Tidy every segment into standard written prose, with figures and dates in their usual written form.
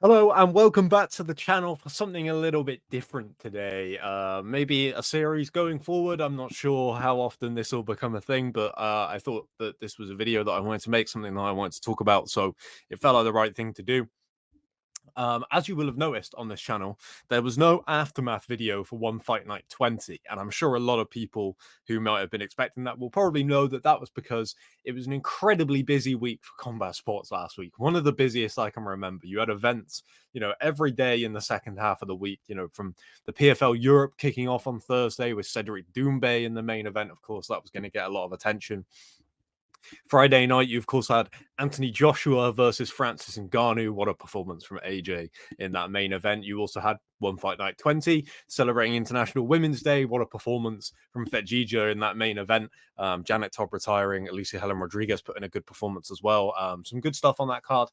Hello and welcome back to the channel for something a little bit different today. Maybe a series going forward. I'm not sure how often this will become a thing, but I thought that this was a video that I wanted to make, something that I wanted to talk about, so it felt like the right thing to do. As you will have noticed on this channel, there was no aftermath video for One Fight Night 20, and I'm sure a lot of people who might have been expecting that will probably know that that was because it was an incredibly busy week for combat sports last week. One of the busiest I can remember. You had events, every day in the second half of the week, from the PFL Europe kicking off on Thursday with Cedric Doumbé in the main event. Of course, that was going to get a lot of attention. Friday night, you of course had Anthony Joshua versus Francis Ngannou. What a performance from AJ in that main event. You also had One Fight Night 20 celebrating International Women's Day. What a performance from Fedjija in that main event. Janet Todd retiring, Alicia Helen Rodriguez put in a good performance as well. Some good stuff on that card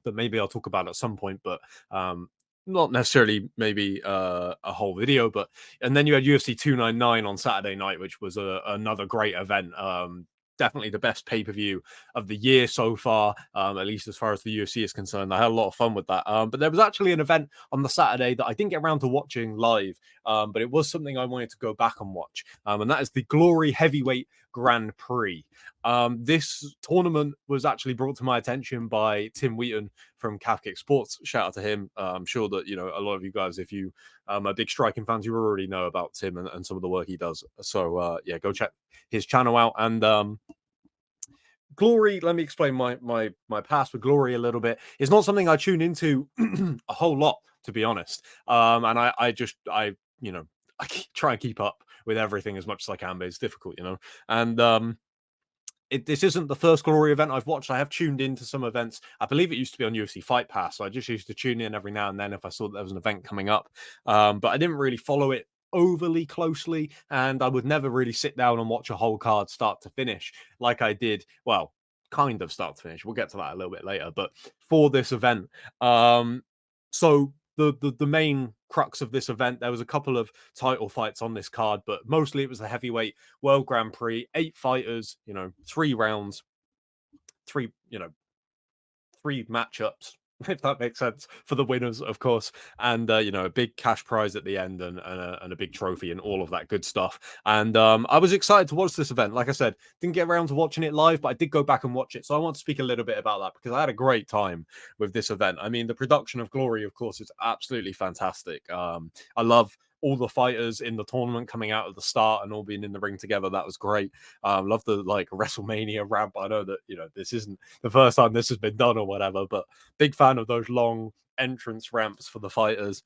that maybe I'll talk about at some point, but not necessarily maybe a whole video. And then you had UFC 299 on Saturday night, which was another great event. Definitely the best pay-per-view of the year so far, at least as far as the UFC is concerned. I had a lot of fun with that. But there was actually an event on the Saturday that I didn't get around to watching live, but it was something I wanted to go back and watch. And that is the GLORY Heavyweight Grand Prix. This tournament was actually brought to my attention by Tim Wheaton from Cathkick Sports. Shout out to him. I'm sure that, a lot of you guys, if you are big striking fans, you already know about Tim and some of the work he does. So, yeah, go check his channel out. And Glory, let me explain my past with Glory a little bit. It's not something I tune into a whole lot, to be honest. And I try and keep up with everything as much as I can, but it's difficult, And this isn't the first Glory event I've watched. I have tuned into some events. I believe it used to be on UFC Fight Pass, so I just used to tune in every now and then if I saw that there was an event coming up. But I didn't really follow it overly closely, and I would never really sit down and watch a whole card start to finish like I did. Well, kind of start to finish. We'll get to that a little bit later. But for this event, so the main crux of this event, there was a couple of title fights on this card, but mostly it was the heavyweight world Grand Prix, 8 fighters, 3 rounds, three matchups, if that makes sense, for the winners, of course. And a big cash prize at the end, and a big trophy and all of that good stuff. And I was excited to watch this event. Like I said, didn't get around to watching it live, but I did go back and watch it. So I want to speak a little bit about that because I had a great time with this event. I mean, the production of Glory, of course, is absolutely fantastic. I love all the fighters in the tournament coming out at the start and all being in the ring together. That was great. Love the WrestleMania ramp. I know that this isn't the first time this has been done or whatever, but big fan of those long entrance ramps for the fighters.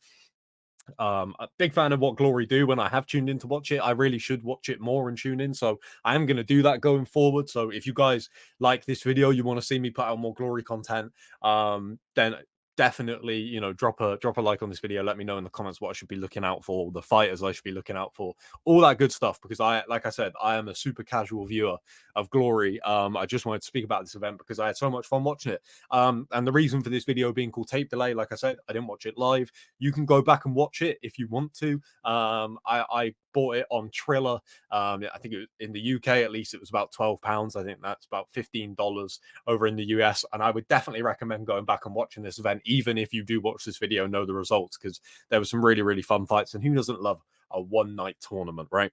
A big fan of what Glory do. When I have tuned in to watch it, I really should watch it more and tune in, so I am going to do that going forward. So if you guys like this video, you want to see me put out more Glory content, then definitely drop a like on this video. Let me know in the comments what I should be looking out for, the fighters I should be looking out for, all that good stuff, because like I said, I am a super casual viewer of Glory. I just wanted to speak about this event because I had so much fun watching it, and the reason for this video being called Tape Delay, like I said, I didn't watch it live. You can go back and watch it if you want to. I bought it on Triller. I think in the UK, at least, it was about £12. I think that's about $15 over in the US. And I would definitely recommend going back and watching this event, even if you do watch this video and know the results, because there were some really, really fun fights. And who doesn't love a one-night tournament, right?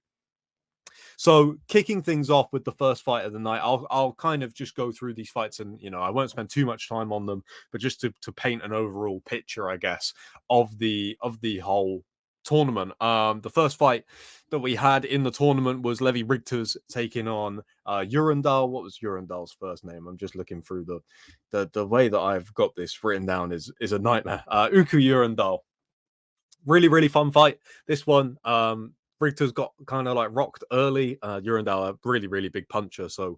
So kicking things off with the first fight of the night, I'll kind of just go through these fights, and I won't spend too much time on them, but just to paint an overall picture, I guess, of the whole tournament. The first fight that we had in the tournament was Levi Rigters taking on Urandal. What was Urandal's first name? I'm just looking through the way that I've got this written down is a nightmare. Uku Urandal. Really, really fun fight. This one, Rigters got kind of like rocked early. Urandal, a really, really big puncher. So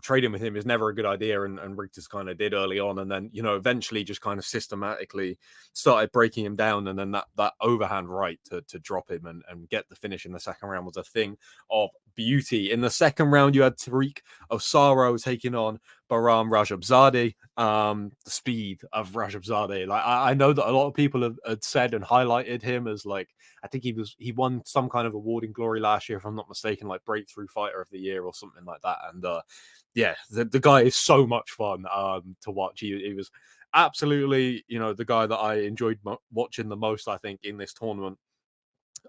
trading with him is never a good idea. And Rigters kind of did early on. And then, eventually just kind of systematically started breaking him down. And then that overhand right to drop him and get the finish in the second round was a thing of beauty. In the second round, you had Tariq Osaro taking on Bahram Rajabzadeh. The speed of Rajabzadeh. Like I know that a lot of people had said and highlighted him as like, I think he won some kind of award in Glory last year, if I'm not mistaken, like Breakthrough Fighter of the Year or something like that. And yeah, the guy is so much fun to watch. He was absolutely, the guy that I enjoyed watching the most, I think, in this tournament.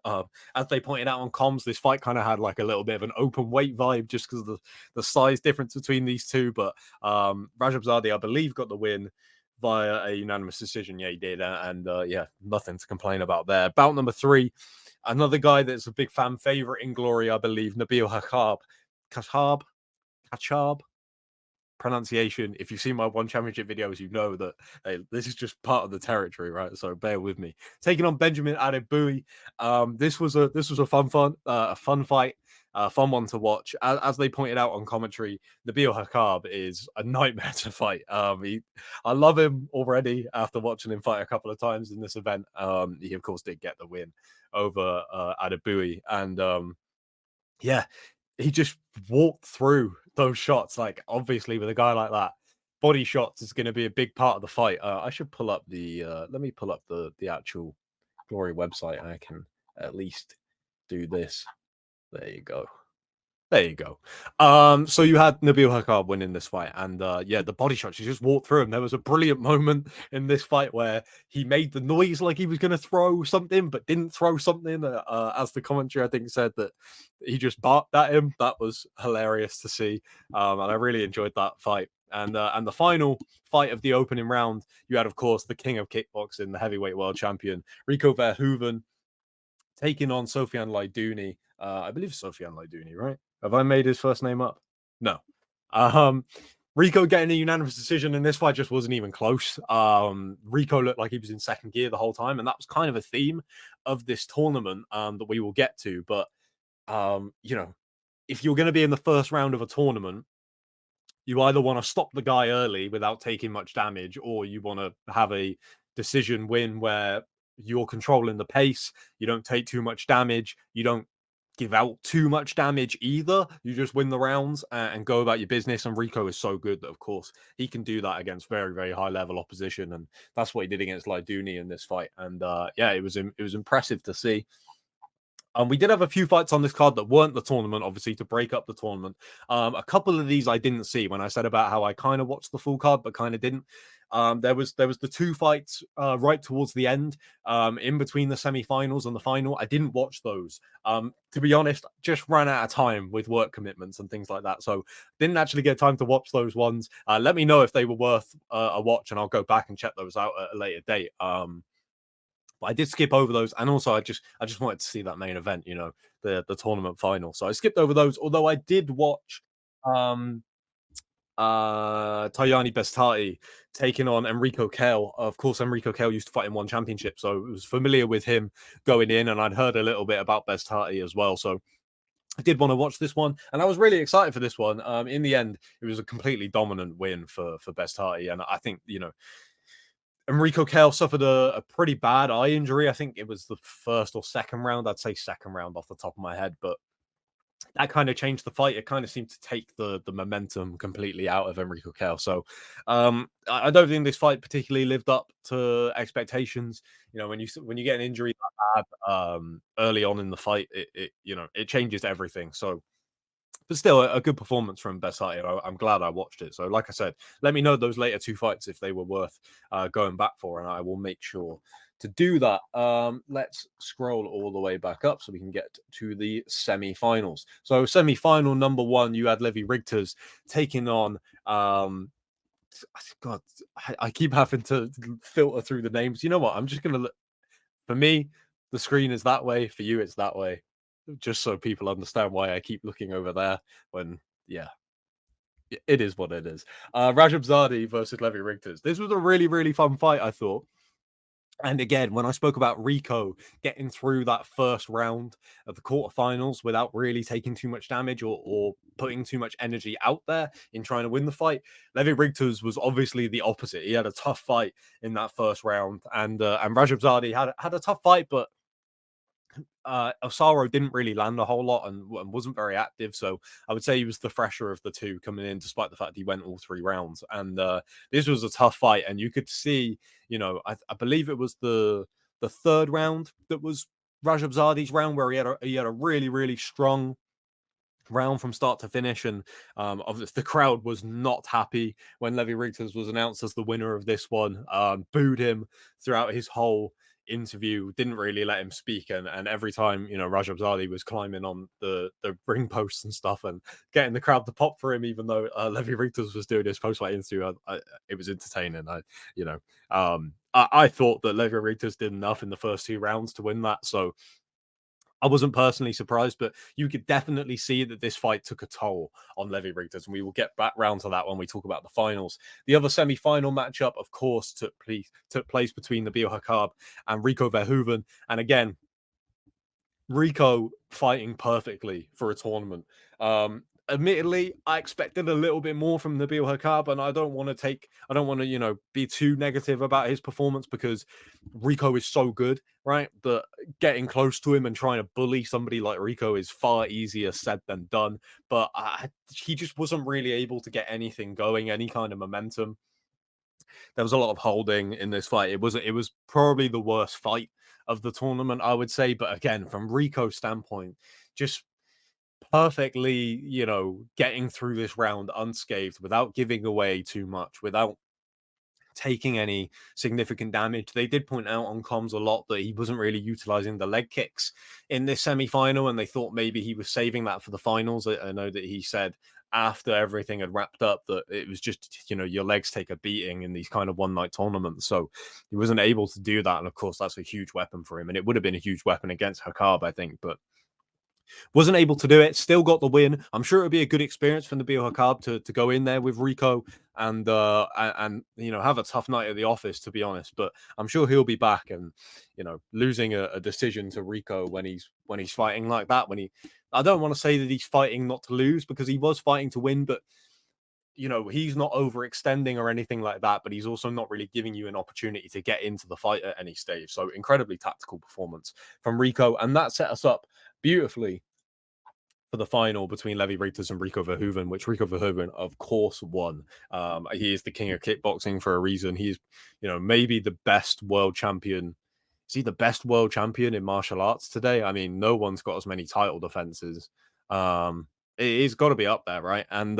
Uh, as they pointed out on comms, this fight kind of had like a little bit of an open weight vibe just because of the size difference between these two. But Rajab Zadi, I believe, got the win via a unanimous decision. Yeah, he did. And yeah, nothing to complain about there. Bout number 3, another guy that's a big fan favorite in Glory, I believe, Nabil Hakab. Kachab, pronunciation. If you've seen my One Championship videos, you know that, hey, this is just part of the territory, right? So bear with me. Taking on Benjamin Adebui. This was a fun fight, fun one to watch. As they pointed out on commentary, Nabil Hakab is a nightmare to fight. I love him already after watching him fight a couple of times in this event. He of course did get the win over Adebui, and yeah, he just walked through those shots. Like, obviously, with a guy like that, body shots is going to be a big part of the fight. I should pull up let me pull up the actual Glory website. I can at least do this. There you go. There you go. So you had Nabil Hakab winning this fight, and yeah, the body shots, he just walked through him. There was a brilliant moment in this fight where he made the noise like he was going to throw something, but didn't throw something. As the commentary, I think, said that he just barked at him. That was hilarious to see, and I really enjoyed that fight. And the final fight of the opening round, you had, of course, the king of kickboxing, the heavyweight world champion, Rico Verhoeven, taking on Sofian Laidouni. I believe Sofian Laidouni, right? Have I made his first name up? No. Um, Rico getting a unanimous decision in this fight just wasn't even close. Rico looked like he was in second gear the whole time, and that was kind of a theme of this tournament that we will get to. But if you're going to be in the first round of a tournament, you either want to stop the guy early without taking much damage, or you want to have a decision win where you're controlling the pace, you don't take too much damage, you don't give out too much damage either. You just win the rounds and go about your business. And Rico is so good that, of course, he can do that against very, very high level opposition, and that's what he did against Laidouni in this fight. And yeah, it was impressive to see. We did have a few fights on this card that weren't the tournament, obviously, to break up the tournament. A couple of these I didn't see when I said about how I kind of watched the full card, but kind of didn't. There was the 2 fights right towards the end, in between the semi-finals and the final. I didn't watch those. To be honest, just ran out of time with work commitments and things like that, so didn't actually get time to watch those ones. Let me know if they were worth a watch, and I'll go back and check those out at a later date. But I did skip over those, and also I just wanted to see that main event, the tournament final. So I skipped over those, although I did watch um Tayani Bestati taking on Enrico Kale. Of course, Enrico Kale used to fight in One Championship, so I was familiar with him going in, and I'd heard a little bit about Bestati as well. So I did want to watch this one, and I was really excited for this one. In the end, it was a completely dominant win for Bestati, and I think Enrico Kale suffered a pretty bad eye injury. I think it was the first or second round. I'd say second round off the top of my head, but that kind of changed the fight. It kind of seemed to take the momentum completely out of Enrico Kale. So I don't think this fight particularly lived up to expectations. When you get an injury that bad early on in the fight, it changes everything. So, but still, a good performance from Besati. I'm glad I watched it. So, like I said, let me know those later 2 fights if they were worth going back for, and I will make sure to do that. Let's scroll all the way back up so we can get to the semi-finals. So, semi-final number 1, you had Levi Rigters taking on God, I keep having to filter through the names. You know what? I'm just gonna look. For me, the screen is that way. For you, it's that way. Just so people understand why I keep looking over there when, yeah, it is what it is. Rajab Zadi versus Levi Rigters. This was a really, really fun fight, I thought. And again, when I spoke about Rico getting through that first round of the quarterfinals without really taking too much damage or putting too much energy out there in trying to win the fight, Levi Rigters was obviously the opposite. He had a tough fight in that first round, and Rajab Zadi had a tough fight, but Osaro didn't really land a whole lot and wasn't very active. So I would say he was the fresher of the 2 coming in, despite the fact he went all 3 rounds. And this was a tough fight. And you could see, I believe it was the 3rd round that was Rajab Zadi's round where he had a really, really strong round from start to finish, and the crowd was not happy when Levi Rigters was announced as the winner of this one. Booed him throughout his whole interview, didn't really let him speak, and every time Rajab Zadi was climbing on the ring posts and stuff and getting the crowd to pop for him, even though Levi Rigters was doing his post-fight interview, it was entertaining. I thought that Levi Rigters did enough in the first 2 rounds to win that, so I wasn't personally surprised, but you could definitely see that this fight took a toll on Levi Rigters, and we will get back round to that when we talk about the finals. The other semi-final matchup, of course, took place between Nabil Hakab and Rico Verhoeven, and again, Rico fighting perfectly for a tournament. Admittedly, I expected a little bit more from Nabil Hakab, and I don't want to, be too negative about his performance because Rico is so good, right? But getting close to him and trying to bully somebody like Rico is far easier said than done. But he just wasn't really able to get anything going, any kind of momentum. There was a lot of holding in this fight. It was probably the worst fight of the tournament, I would say. But again, from Rico's standpoint, just perfectly, getting through this round unscathed without giving away too much, without taking any significant damage. They did point out on comms a lot that he wasn't really utilizing the leg kicks in this semi-final, and they thought maybe he was saving that for the finals. I know that he said after everything had wrapped up that it was just, your legs take a beating in these kind of one-night tournaments. So he wasn't able to do that. And of course, that's a huge weapon for him. And it would have been a huge weapon against Hakab, I think. But wasn't able to do it, still got the win. I'm sure it would be a good experience for Nabil Hakab to go in there with Rico and have a tough night at the office, to be honest. But I'm sure he'll be back, and losing a decision to Rico when he's fighting like that, I don't want to say that he's fighting not to lose, because he was fighting to win, but he's not overextending or anything like that, but he's also not really giving you an opportunity to get into the fight at any stage. So incredibly tactical performance from Rico, and that set us up beautifully for the final between Levi Rigters and Rico Verhoeven, which Rico Verhoeven, of course, won. He is the king of kickboxing for a reason. He's, maybe the best world champion. Is he the best world champion in martial arts today? I mean, no one's got as many title defenses. He's got to be up there, right? And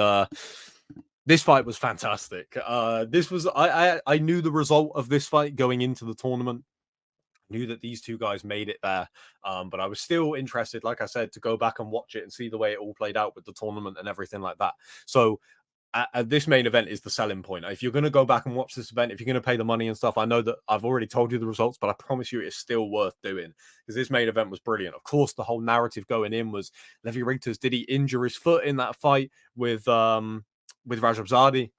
this fight was fantastic. I knew the result of this fight going into the tournament. Knew that these two guys made it there, but I was still interested, like I said, to go back and watch it and see the way it all played out with the tournament and everything like that. So this main event is the selling point. If you're going to go back and watch this event, if you're going to pay the money and stuff, I know that I've already told you the results, but I promise you it's still worth doing, because this main event was brilliant. Of course, the whole narrative going in was Levi Rigters, did he injure his foot in that fight with Rajab Zadi?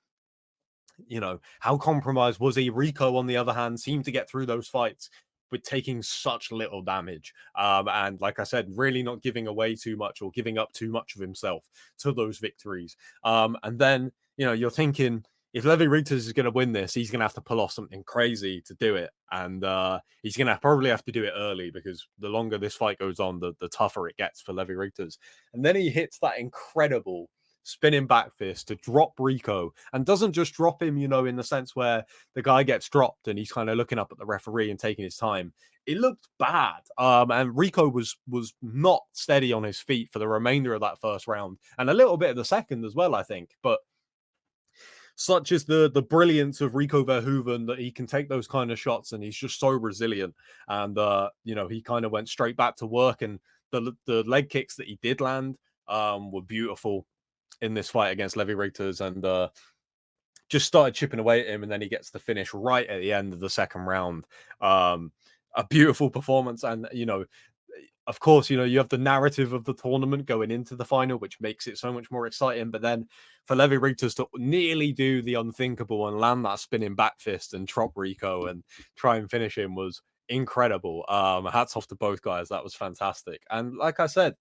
How compromised was he? Rico, on the other hand, seemed to get through those fights with taking such little damage. And like I said, really not giving away too much or giving up too much of himself to those victories. And then, you're thinking, if Levi Rigters is going to win this, he's going to have to pull off something crazy to do it. And he's going to probably have to do it early, because the longer this fight goes on, the tougher it gets for Levi Rigters. And then he hits that incredible spinning back fist to drop Rico, and doesn't just drop him, in the sense where the guy gets dropped and he's kind of looking up at the referee and taking his time. It looked bad. And Rico was not steady on his feet for the remainder of that first round and a little bit of the second as well, I think. But such is the brilliance of Rico Verhoeven that he can take those kind of shots, and he's just so resilient. And he kind of went straight back to work, and the leg kicks that he did land were beautiful in this fight against Levi Rigters, and just started chipping away at him, and then he gets the finish right at the end of the second round. A beautiful performance, and of course, you have the narrative of the tournament going into the final, which makes it so much more exciting. But then for Levi Rigters to nearly do the unthinkable and land that spinning back fist and drop Rico and try and finish him was incredible. Hats off to both guys. That was fantastic. And like I said,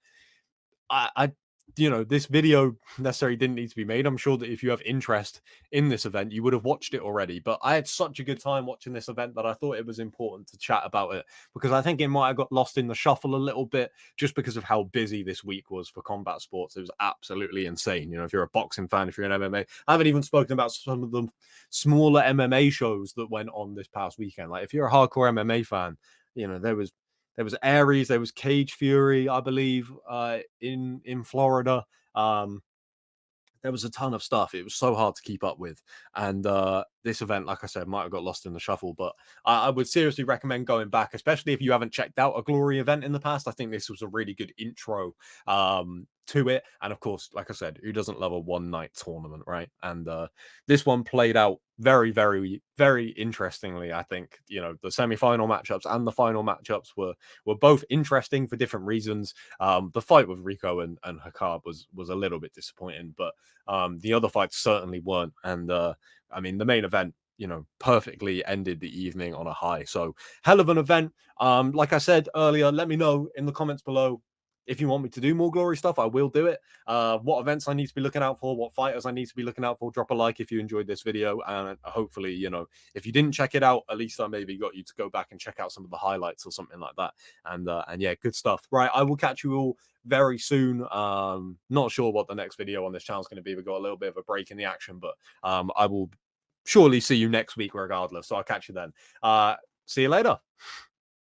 I this video necessarily didn't need to be made. I'm sure that if you have interest in this event, you would have watched it already. But I had such a good time watching this event that I thought it was important to chat about it, because I think it might have got lost in the shuffle a little bit just because of how busy this week was for combat sports. It was absolutely insane. If you're a boxing fan, if you're an MMA, I haven't even spoken about some of the smaller MMA shows that went on this past weekend. Like if you're a hardcore MMA fan, there was Aries, there was Cage Fury, I believe, in Florida. Um, there was a ton of stuff. It was so hard to keep up with. And this event, like I said, might have got lost in the shuffle. But I would seriously recommend going back, especially if you haven't checked out a Glory event in the past. I think this was a really good intro to it. And of course, like I said, who doesn't love a one night tournament, right? And this one played out very, very, very interestingly. I think, you know, the semi-final matchups and the final matchups were both interesting for different reasons. The fight with Rico and Hakab was a little bit disappointing, but the other fights certainly weren't. And I mean, the main event, you know, perfectly ended the evening on a high. So hell of an event. Like I said earlier, let me know in the comments below if you want me to do more Glory stuff. I will do it. What events I need to be looking out for, what fighters I need to be looking out for. Drop a like if you enjoyed this video, and hopefully, you know, if you didn't check it out, at least I maybe got you to go back and check out some of the highlights or something like that. And yeah, good stuff. Right, I will catch you all very soon. Not sure what the next video on this channel is going to be. We've got a little bit of a break in the action, but I will surely see you next week regardless. So I'll catch you then. See you later.